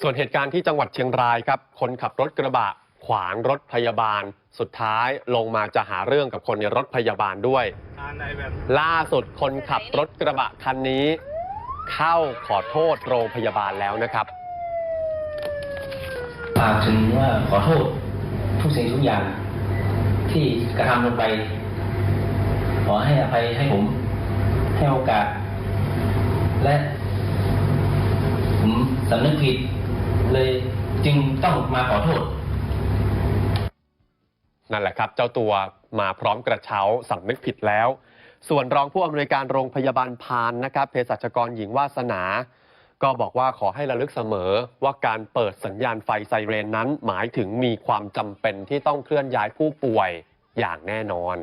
ส่วนเหตุการณ์ที่จังหวัดเชียงรายครับคนขับรถกระบะขวางรถพยาบาลสุดท้ายลงมาจะหาเรื่องกับคนในรถพยาบาลด้วยล่าสุดคนขับรถกระบะคันนี้เข้าขอโทษโรงพยาบาลแล้วนะครับฝากถึงว่าขอโทษทุกสิ่งทุกอย่างที่กระทำลงไปขอให้อภัยให้ผมให้โอกาสและผมสำนึกผิดเลยจึงต้องมาขอโทษนั่นแหละครับเจ้าตัวมาพร้อมกระเช้าสำนึกผิดแล้วส่วนรองผู้อำนวยการโรงพยาบาลพานนะครับเภสัชกรหญิงวาสนาก็บอกว่าขอให้ระลึกเสมอว่าการเปิดสัญญาณไฟไซเรนนั้นหมายถึงมีความจำเป็นที่ต้องเคลื่อนย้ายผู้ป่วยอย่างแน่นอน